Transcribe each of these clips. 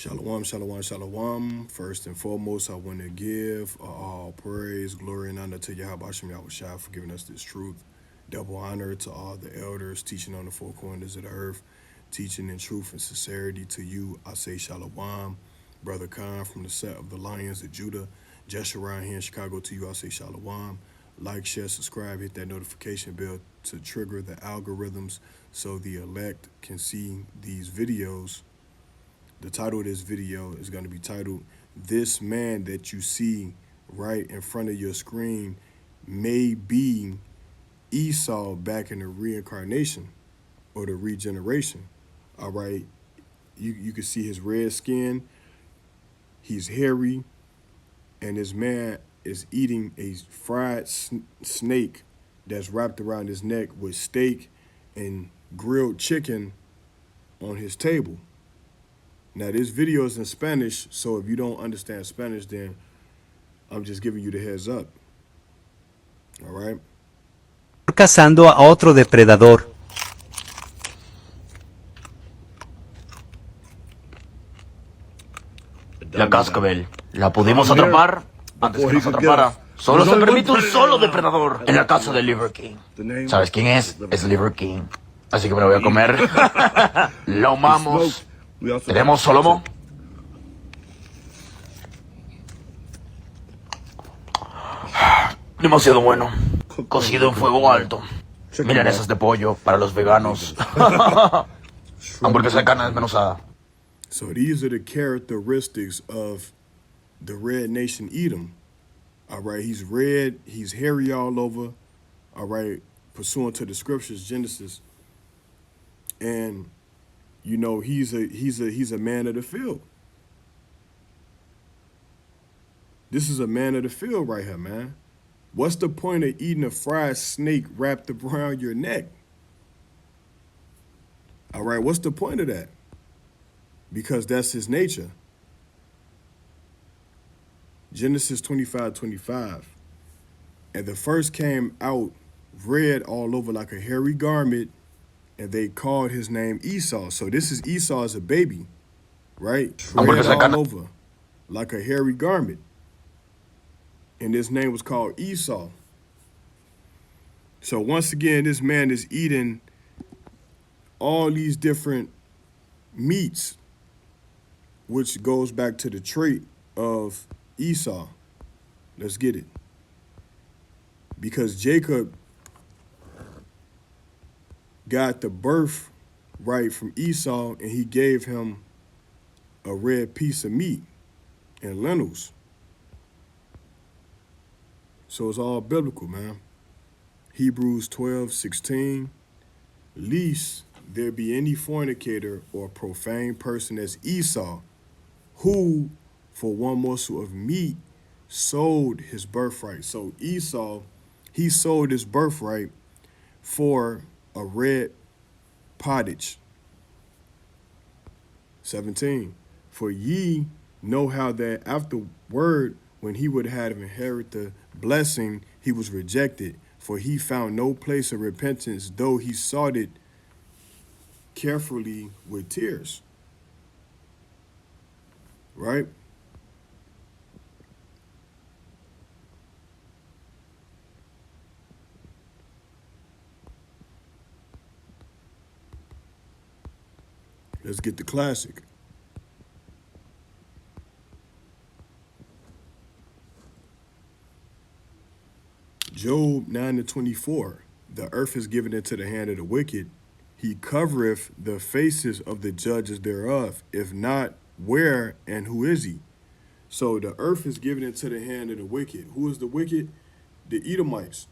Shalom, shalom, shalom. First and foremost, I want to give all praise, glory, and honor to Yahweh Shem Yahushua for giving us this truth. Double honor to all the elders teaching on the four corners of the earth, teaching in truth and sincerity to you. I say shalom. Brother Khan from the set of the Lions of Judah. Jeshurun here in Chicago to you. I say shalom. Like, share, subscribe, hit that notification bell to trigger the algorithms so the elect can see these videos. The title of this video is going to be titled, "This Man That You See Right in Front of Your Screen May Be Esau Back in the Reincarnation or the Regeneration." All right, you can see his red skin, he's hairy, and this man is eating a fried snake that's wrapped around his neck with steak and grilled chicken on his table. Now, this video is in Spanish, so if you don't understand Spanish, then I'm just giving you the heads up. All right? Cazando a otro depredador. La cascabel. La pudimos atrapar antes que nos atrapara. Solo se permite un solo depredador en la casa de Liver King. ¿Sabes quién es? Es Liver King. Así que me lo voy a comer. Lo ahumamos. ¿Tenemos solomo? Demasiado bueno. Cocido en fuego alto. Milanesas de pollo para los veganos. Hamburguesa de carne desmenuzada. So these are the characteristics of the red nation Edom. All right, he's red, he's hairy all over. All right, pursuant to the scriptures, Genesis. And you know, he's a man of the field. This is a man of the field right here, man. What's the point of eating a fried snake wrapped around your neck? All right, what's the point of that? Because that's his nature. Genesis 25:25. And the first came out red all over like a hairy garment, and they called his name Esau. So this is Esau as a baby, right? Red all over like a hairy garment. And his name was called Esau. So once again, this man is eating all these different meats, which goes back to the trait of Esau. Let's get it. Because Jacob got the birth right from Esau, and he gave him a red piece of meat and lentils. So it's all biblical, man. Hebrews 12:16. Lest there be any fornicator or profane person as Esau, who for one morsel of meat sold his birthright. So Esau, he sold his birthright for a red pottage. 17. For ye know how that afterward, when he would have inherited the blessing, he was rejected, for he found no place of repentance, though he sought it carefully with tears. Right? Let's get the classic. Job 9:24. The earth is given into the hand of the wicked. He covereth the faces of the judges thereof. If not, where and who is he? So the earth is given into the hand of the wicked. Who is the wicked? The Edomites.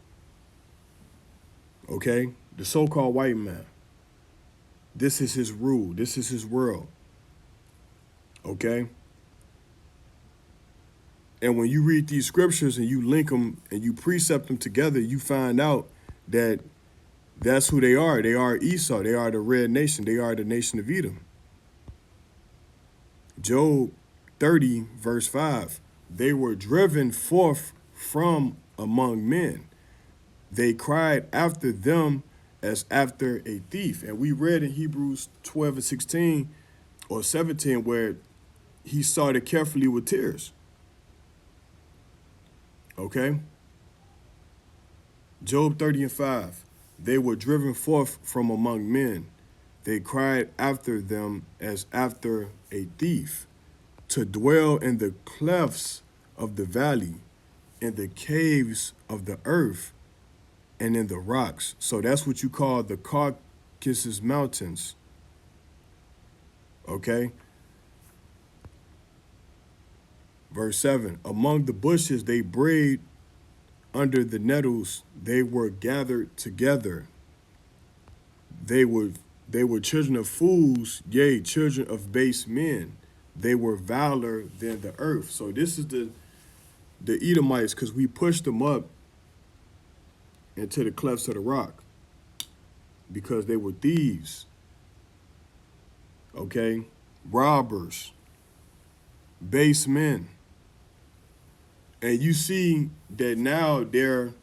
Okay? The so-called white man. This is his rule. This is his world. Okay? And when you read these scriptures and you link them and you precept them together, you find out that that's who they are. They are Esau. They are the red nation. They are the nation of Edom. Job 30:5. They were driven forth from among men. They cried after them as after a thief. And we read in Hebrews 12:16 or 17 where he sought it carefully with tears. Okay? Job 30:5. They were driven forth from among men. They cried after them as after a thief, to dwell in the clefts of the valley, in the caves of the earth, and in the rocks. So that's what you call the Caucasus Mountains. Okay? Verse 7. Among the bushes they brayed, under the nettles they were gathered together. They were children of fools, yea, children of base men. They were viler than the earth. So this is the Edomites, because we pushed them up into the clefts of the rock because they were thieves, okay, robbers, base men. And you see that now they're,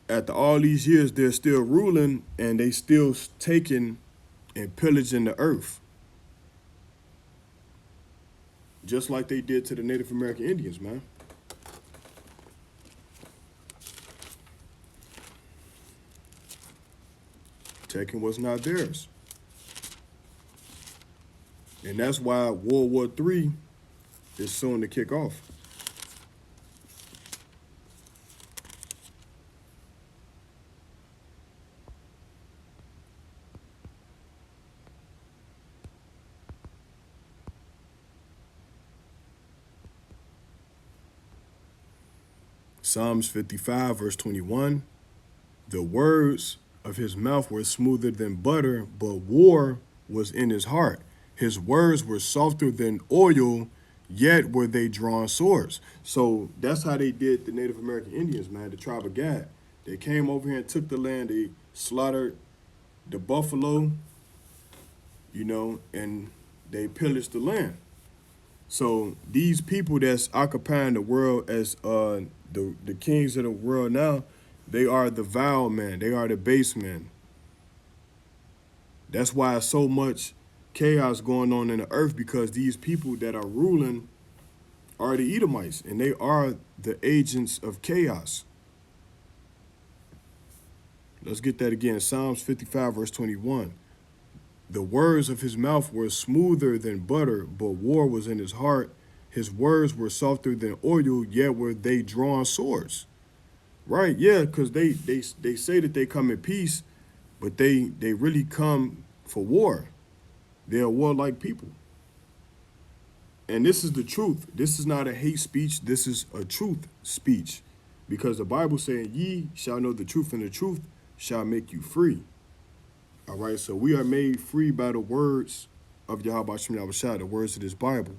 after all these years, they're still ruling and they still taking and pillaging the earth. Just like they did to the Native American Indians, man. Taking what's not theirs. And that's why World War III is soon to kick off. Psalms 55, verse 21. The words of his mouth were smoother than butter, but war was in his heart. His words were softer than oil, yet were they drawn swords. So that's how they did the Native American Indians, man, the tribe of Gad. They came over here and took the land. They slaughtered the buffalo, and they pillaged the land. So these people that's occupying the world as the kings of the world now, they are the vile men. They are the base men. That's why so much chaos going on in the earth, because these people that are ruling are the Edomites, and they are the agents of chaos. Let's get that again. Psalms 55, verse 21. The words of his mouth were smoother than butter, but war was in his heart. His words were softer than oil, yet were they drawn swords. Right, yeah, because they say that they come in peace, but they really come for war. They're warlike people. And this is the truth. This is not a hate speech. This is a truth speech. Because the Bible saying, ye shall know the truth, and the truth shall make you free. All right, so we are made free by the words of Yahweh Shem Yahushua, the words of this Bible.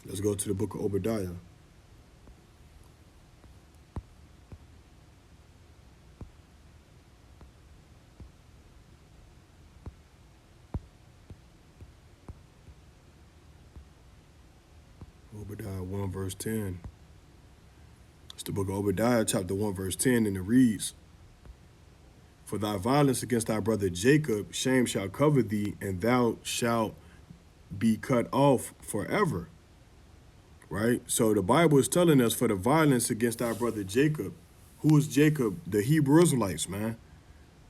Let's go to the book of Obadiah. Obadiah 1, verse 10. It's the book of Obadiah, chapter 1, verse 10, and it reads, For thy violence against thy brother Jacob, shame shall cover thee, and thou shalt be cut off forever. Right? So the Bible is telling us, for the violence against our brother Jacob. Who is Jacob? The Hebrew Israelites, man.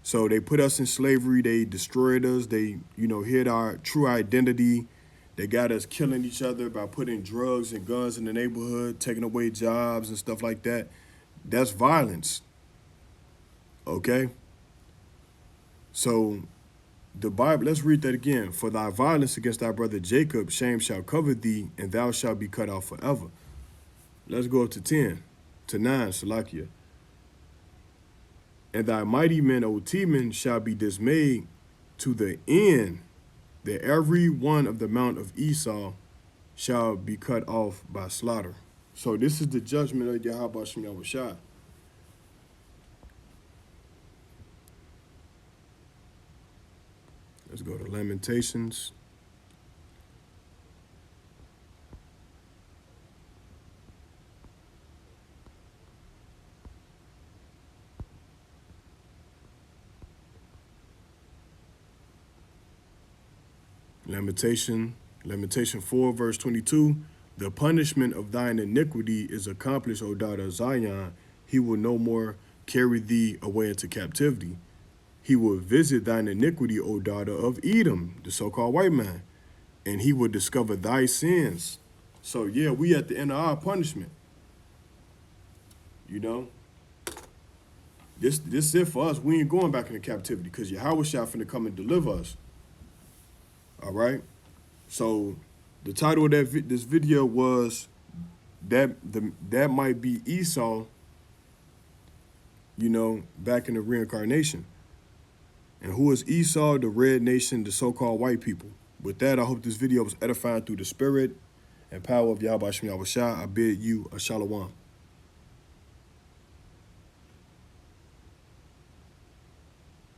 So they put us in slavery. They destroyed us. They, hid our true identity. They got us killing each other by putting drugs and guns in the neighborhood, taking away jobs and stuff like that. That's violence. Okay? So the Bible, let's read that again. For thy violence against thy brother Jacob, shame shall cover thee, and thou shalt be cut off forever. Let's go up to 10, to 9, Salakia. And thy mighty men, O Teman, shall be dismayed to the end, that every one of the mount of Esau shall be cut off by slaughter. So this is the judgment of Yahweh Shem Yahushua. Let's go to Lamentations. Lamentation 4, verse 22. The punishment of thine iniquity is accomplished, O daughter of Zion. He will no more carry thee away into captivity. He will visit thine iniquity, O daughter of Edom, the so-called white man, and he will discover thy sins. So yeah, we at the end of our punishment. You know, this is it for us. We ain't going back into captivity because Yahweh shall finna come and deliver us. All right. So the title of this video was that might be Esau. You know, back in the reincarnation. And who is Esau? The red nation, the so-called white people. With that, I hope this video was edifying through the spirit and power of Yahweh Shem Yahweh Shai. I bid you a shalom.